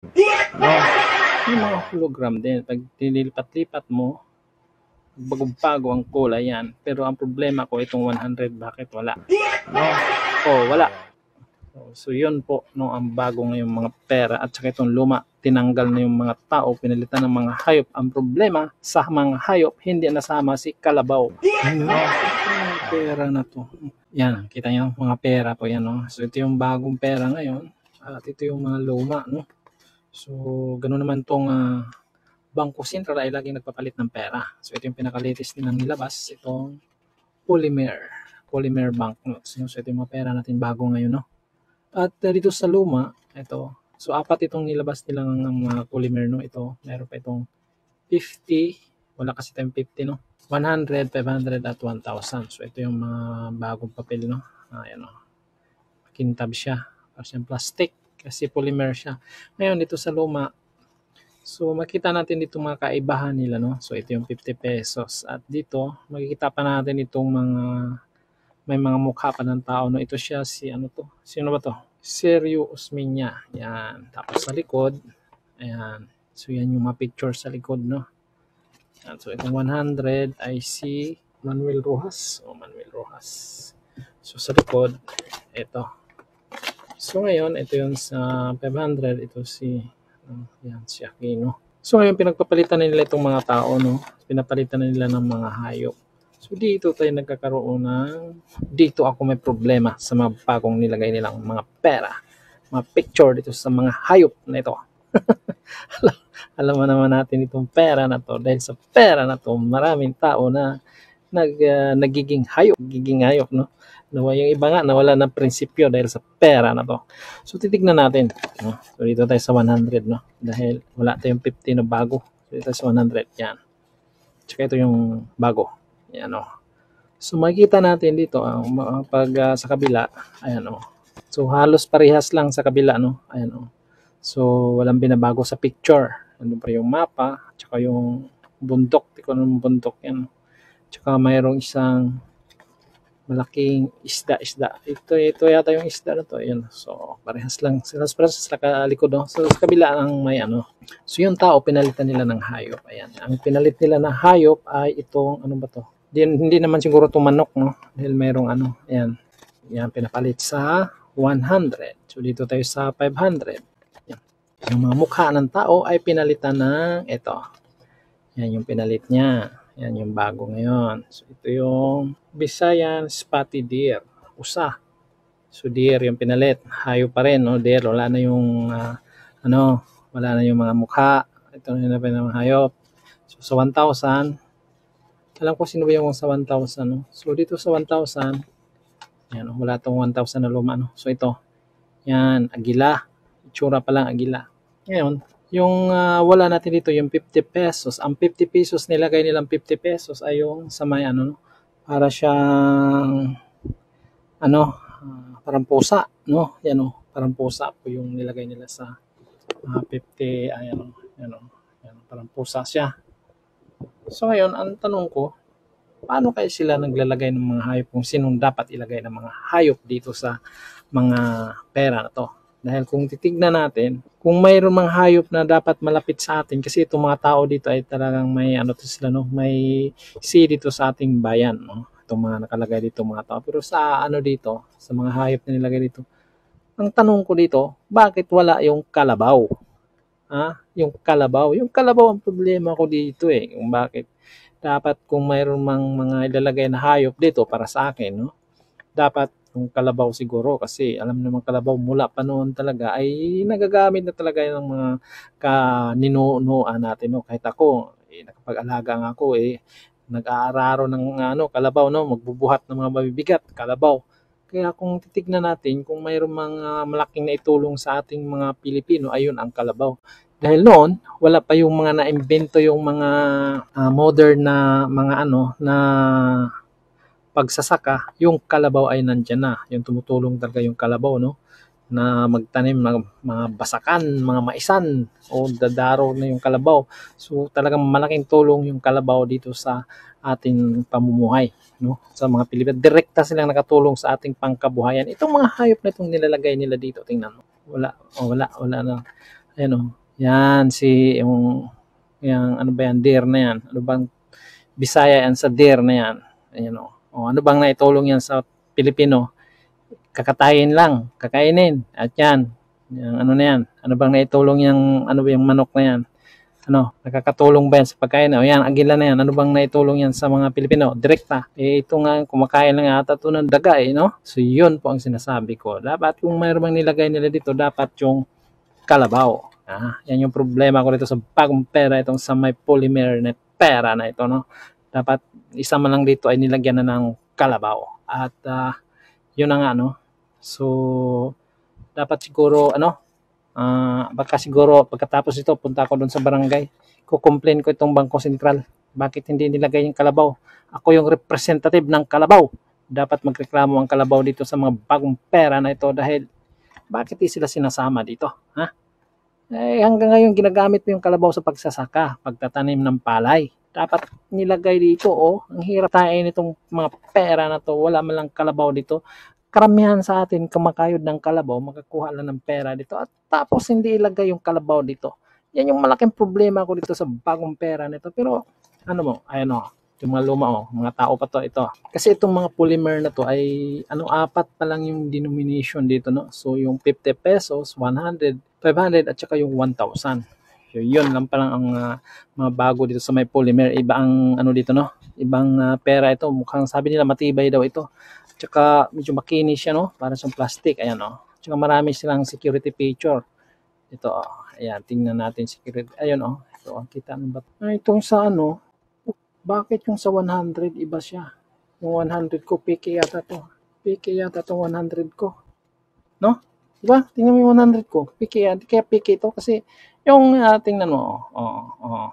No? Yung mga hologram din, pag tinilipat-lipat mo, bagong-bago ang kulay yan. Pero ang problema ko, itong 100, bakit wala? No? Oh, wala. So yun po, no, ang bago ngayong mga pera at saka itong luma, tinanggal na yung mga tao, pinalitan ng mga hayop. Ang problema sa mga hayop, hindi nasama si kalabaw. No? Pera na to. Yan, kita nyo, mga pera po yan. No? So ito yung bagong pera ngayon at ito yung mga luma. No? So ganoon naman tong Bangko Sentral ay laging nagpapalit ng pera. So ito yung pinaka-latest nilang nilabas, itong polymer banknotes. So ito yung mga pera natin bago ngayon. No? At dito sa luma, ito. So apat itong nilabas nilang mga polymer. No? Ito, meron pa itong 50, wala kasi tayong 50, no? 100, 500 at 1,000. So ito yung mga bagong papel, no? Ayan, no? Kintab siya. Parang plastic kasi polymer siya. Ngayon dito sa luma, so makita natin dito mga kaibahan nila, no? So ito yung 50 pesos. At dito, makikita pa natin itong mga may mga mukha pa ng tao, no? Ito siya si ano to? Sino ba to? Sergio Osmeña. Yan. Tapos sa likod, ayan. So yan yung mga picture sa likod, no? So itong 100 ay si Manuel Rojas. Manuel Rojas. So sa likod, ito. So ngayon, ito yung sa 500, ito si yan, si Aquino. So ngayon, pinagpapalitan na nila itong mga tao, no? Pinapalitan na nila ng mga hayop. So dito tayo nagkakaroon ng, dito ako may problema sa mga bagong nilagay nilang mga pera. Mga picture dito sa mga hayop na ito. Alam mo naman natin itong pera na to, dahil sa pera na to, maraming tao na nagiging hayop, no? Yung iba nga nawala ng prinsipyo dahil sa pera na to. So titignan natin, no? So dito tayo sa 100, no? Dahil wala tayong 50 na bago. So dito sa 100, yan. Tsaka ito yung bago. Yan, no? So makikita natin dito, pag sa kabila, ayan, no? So halos parehas lang sa kabila, no? Ayan, no? So walang binabago sa picture. Ano pa yung mapa, tsaka yung bundok, tiko ng bundok yan. Tsaka mayroong isang malaking isda. Ito yata yung isda na to. Ayan. So parehas lang sila sa likod, no? So sa kabila ang may ano. So yung tao pinalitan nila ng hayop. Ayan. Ang pinalit nila ng hayop ay itong ano ba to? Hindi naman siguro itong manok, no? Dahil mayroong ano. Ayan. Yan pinapalit sa 100. So dito tayo sa 500. Yung mga mukha ng tao ay pinalitan ng ito. Yan yung pinalit niya. Yan yung bago ngayon. So ito yung Visayan Spotted Deer. Usa. So deer yung pinalit. Hayop pa rin, no? Deer. Wala na yung wala na yung mga mukha. Ito na yung mga hayop. So sa 1,000, alam ko sino ba yung sa 1,000, no? So dito sa 1,000, yan, wala tong 1,000 na luma, no? So ito. Yan, agila. Itsura pa lang agila. Ngayon, yung wala natin dito, yung 50 pesos. Ang 50 pesos, nilagay nilang 50 pesos ay yung sa may ano, para siyang parang pusa, no? Yan o, parang pusa po yung nilagay nila sa 50, ayan, parang pusa siya. So ngayon, ang tanong ko, paano kaya sila naglalagay ng mga hayop kung sinong dapat ilagay ng mga hayop dito sa mga pera na to? Dahil kung titignan natin, kung mayroong mga hayop na dapat malapit sa atin, kasi itong mga tao dito ay talagang may sila, no? May see dito sa ating bayan, no? Itong mga nakalagay dito mga tao. Pero sa dito, sa mga hayop na nilagay dito, ang tanong ko dito, bakit wala yung kalabaw? Yung kalabaw ang problema ko dito eh. Kung bakit dapat kung mayroon mang mga ilalagay na hayop dito para sa akin, no? Dapat yung kalabaw siguro kasi alam naman kalabaw mula pa noon talaga ay nagagamit na talaga ng mga kaninunuan natin, no? Kahit ako, nakapag-alaga nga ako nag-aararo ng kalabaw, no? Magbubuhat ng mga mabibigat, kalabaw. Kaya kung titignan natin, kung mayroong mga malaking naitulong sa ating mga Pilipino, ayun ang kalabaw. Dahil noon, wala pa yung mga naimbento yung mga modern na mga na pagsasaka, yung kalabaw ay nandyan na. Yung tumutulong talaga yung kalabaw, no? Na magtanim ng mga basakan, mga maisan, o dadaro na yung kalabaw. So talagang malaking tulong yung kalabaw dito sa ating pamumuhay, no? Sa mga Pilipino. Direkta silang nakatulong sa ating pangkabuhayan. Itong mga hayop na itong nilalagay nila dito, tingnan mo. Wala na. Ayan o. Yan, yung ano ba yan, deer na yan. Ano bang Bisaya yan sa deer na yan. Ayan o. O ano bang naitulong yan sa Pilipino? Kakatayin lang, kakainin. At yan, yung ano na yan. Ano bang naitulong yung, ano ba yung manok na yan? Ano, nakakatulong ba yan sa pagkain? O yan, agila na yan. Ano bang naitulong yan sa mga Pilipino? Direkta. Ito nga, kumakain lang ata ito ng daga no? So, yun po ang sinasabi ko. Dapat kung mayroon bang nilagay nila dito, dapat yung kalabaw. Yan yung problema ko dito sa bagong pera, itong sa may polymer na pera na ito, no? Dapat isa man lang dito ay nilagyan na ng kalabaw. At yun na nga, no? So, dapat siguro, baka siguro pagkatapos ito, punta ako doon sa barangay. Kukomplain ko itong Bangko Sentral. Bakit hindi nilagay yung kalabaw? Ako yung representative ng kalabaw. Dapat magreklamo ang kalabaw dito sa mga bagong pera na ito dahil bakit di sila sinasama dito? Hanggang ngayon ginagamit mo yung kalabaw sa pagsasaka, pagtatanim ng palay. Dapat nilagay dito, ang hirap tayo nitong mga pera na to, wala man lang kalabaw dito. Karamihan sa atin kumakayod ng kalabaw, makakuha lang ng pera dito at tapos hindi ilagay yung kalabaw dito. Yan yung malaking problema ko dito sa bagong pera nito. Pero ayan yung mga luma mga tao pa to ito. Kasi itong mga polymer na to ay apat pa lang yung denomination dito, no. So yung 50 pesos, 100, 500 at saka yung 1,000. So yun lang pa lang ang mga bago dito sa may polymer. Iba ang dito, no. Ibang pera ito. Mukhang sabi nila matibay daw ito. Tsaka medyo makinis siya, no, para sa plastic. Ayan, Tsaka marami silang security feature. Ito, ayan, tingnan natin security. Ayun, ito, kita mo ba? Itong sa bakit yung sa 100 iba siya? Yung 100 ko, piki yata to. Piki yata to 100 ko. No? Diba? Tingnan mo yung 100 ko. Piki yan. Kaya piki ito kasi yung tingnan mo.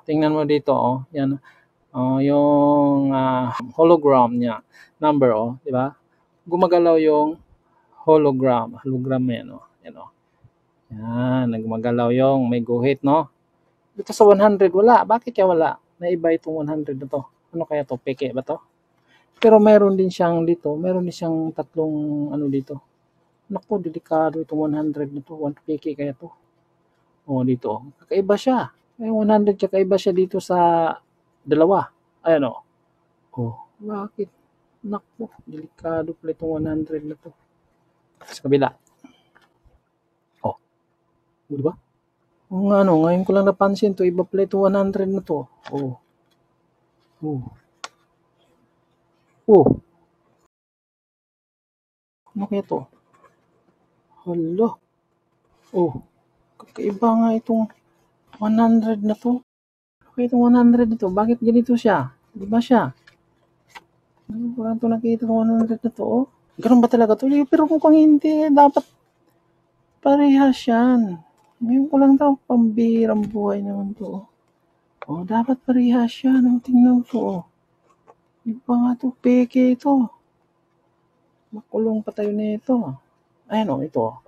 Tingnan mo dito. Yan. Yung hologram niya. Number. Diba? Gumagalaw yung hologram. Hologram yan. Yan. Yan. Nagmagalaw yung may guhit, no? Dito sa 100 wala. Bakit kaya wala? Naiba itong 100 na to. Ano kaya to? Peke ba to? Pero meron din siyang dito. Meron din siyang tatlong dito. Naku, delikado itong 100 na to. 1 peke kaya to. Dito. Kakaiba siya. May 100 kakaiba siya dito sa dalawa. Ayan bakit? Naku, delikado pala itong 100 na to. Sa kabila. Diba? Ngayon ko lang napansin to, iba pala ito 100 na to. Ano kaya to? Hala. Kakaiba nga itong 100 na to. Kaya itong 100 na to, bakit ganito siya? Diba siya? Wala ito nakita itong 100 na to, Ganun ba talaga to? Pero kung hindi, dapat parehas yan. Ngayon ko lang daw, pambirang buhay naman to. Dapat parehas yan. Tingnan ko. Iba nga to, peke ito. Makulong pa tayo na ito. Ayan ito.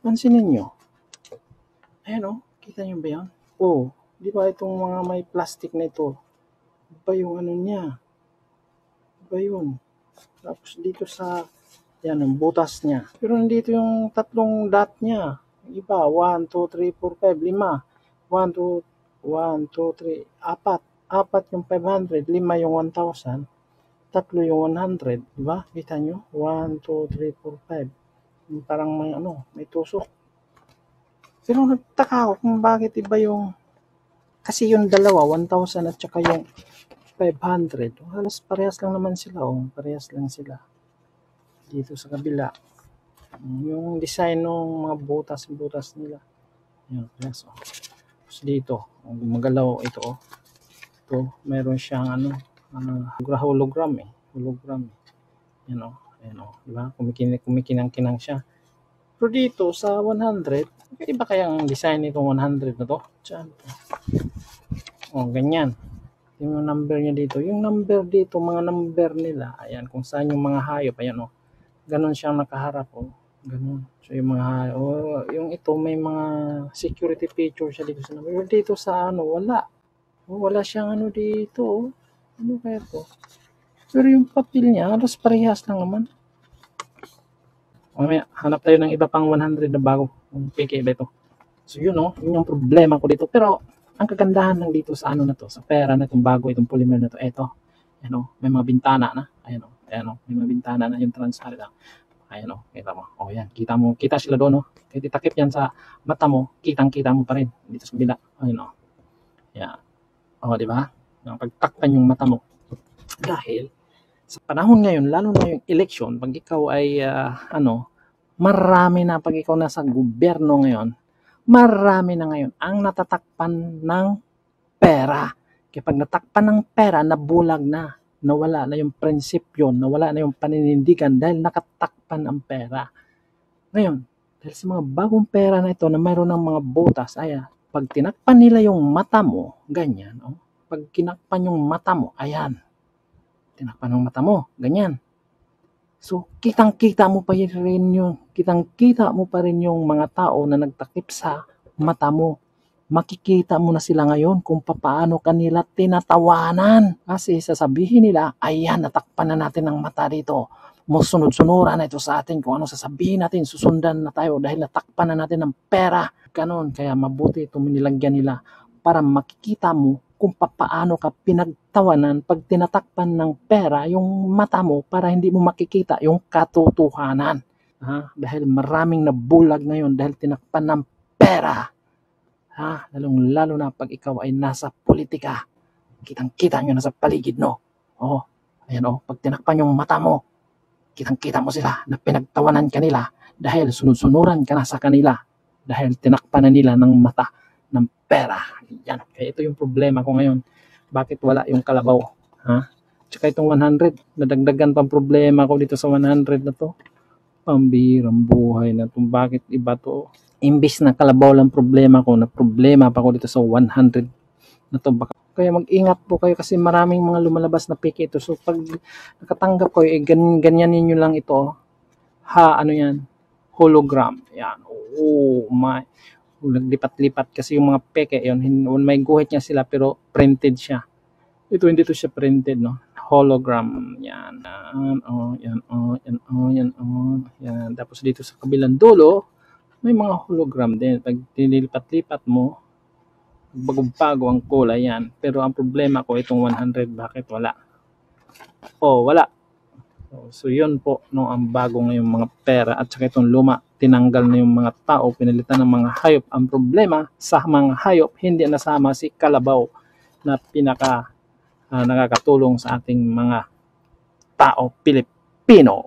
Pansinin nyo. Ayan kita nyo ba yan? Di ba itong mga may plastic na ito? Iba yung niya. Iba yun. Tapos dito sa, yan, ang butas niya. Pero nandito yung tatlong dot niya. Iba, 1, 2, 3, 4, 5, 5. 1, 2, 3, 4. Apat yung 500, 5 yung 1,000. Tatlo yung 100, di ba? Kita nyo? 1, 2, 3, 4, 5. Parang may tusok. Pero nagtaka ako kung bakit iba yung, kasi yung dalawa, 1,000 at saka yung 500. Halos parehas lang naman sila. Parehas lang sila. Dito sa kabila. Yung design ng mga butas nila. Yan, parehas. Tapos dito, gumagalaw ito. Ito, meron siyang hologram Hologram. Yan diba? Kumikinang-kinang siya. Pero dito sa 100, iba kaya ang design nitong 100 na to? Diyan. Ganyan. Yung number niya dito. Yung number dito, mga number nila, ayan, kung saan yung mga hayop, ayan ganon siyang nakaharap ganon. So yung mga hayop, yung ito may mga security feature siya dito sa number. Dito sa wala. Wala siyang dito. Ano kaya to? Pero yung papel niya, halos parehas lang naman. Mamaya, hanap tayo ng iba pang 100 na bago. Kung peke ba ito. So yun no, yun yung problema ko dito. Pero ang kagandahan lang dito sa ano na to, sa pera na itong bago, itong polymer na to, eto, ano, may mga bintana na, ayan o, may mga bintana na yung transparent. Ayan o, kita mo. O yan, kita sila doon o. Kahit itakip yan sa mata mo, kitang-kita mo pa rin dito sa kabila. Ayan o. Yan. O, di ba? Pagtakpan yung mata mo. Dahil sa panahon ngayon, lalo na yung election, pag ikaw ay marami na pag ikaw nasa gobyerno ngayon, marami na ngayon ang natatakpan ng pera. Kaya pag natakpan ng pera, nabulag na. Nawala na yung prinsipyo, nawala na yung paninindigan dahil nakatakpan ang pera. Ngayon, dahil sa mga bagong pera na ito na mayroon ng mga botas, pag tinakpan nila yung mata mo, ganyan, pag kinakpan yung mata mo, ayan, tinakpan yung mata mo, ganyan. So, kitang-kita mo pa rin yung mga tao na nagtakip sa mata mo. Makikita mo na sila ngayon kung paano kanila tinatawanan. Kasi sasabihin nila, ayan, natakpan na natin ang mata dito. Musunod-sunuran na ito sa atin kung ano sasabihin natin, susundan na tayo dahil natakpan na natin ng pera. Ganon, kaya mabuti ito nilagyan nila para makikita mo kung paano ka pinagtawanan pag tinatakpan ng pera yung mata mo para hindi mo makikita yung katotohanan. Dahil maraming nabulag ngayon dahil tinakpan ng pera. Lalong-lalo na pag ikaw ay nasa politika. Kitang-kita nyo na sa paligid, no? Ayan, pag tinakpan yung mata mo, kitang-kita mo sila na pinagtawanan ka nila dahil sunod-sunuran ka na sa kanila dahil tinakpan na nila ng mata ng pera. Yan. Kaya ito yung problema ko ngayon. Bakit wala yung kalabaw? Tsaka itong 100, nadagdagan pang problema ko dito sa 100 na to. Pambirang buhay na to. Bakit iba to? Imbis na kalabaw lang problema ko, na problema pa ko dito sa 100 na to. Kaya mag-ingat po kayo kasi maraming mga lumalabas na fake ito. So pag nakatanggap ko, ganyan ninyo lang ito. Ano yan? Hologram. Yan. Oh my. Naglipat-lipat kasi yung mga peke yun. May guhit niya sila pero printed siya. Ito hindi to siya printed, no? Hologram. Yan. Yan. Tapos dito sa kabilang dulo, may mga hologram din. Pag tinilipat-lipat mo, bagong-bago ang kulay yan. Pero ang problema ko, itong 100, bakit wala? Wala. So yun po, no, ang bago ngayong mga pera at saka itong luma, tinanggal na yung mga tao, pinalitan ng mga hayop. Ang problema, sa mga hayop, hindi nasama si kalabaw na nakakatulong sa ating mga tao Pilipino.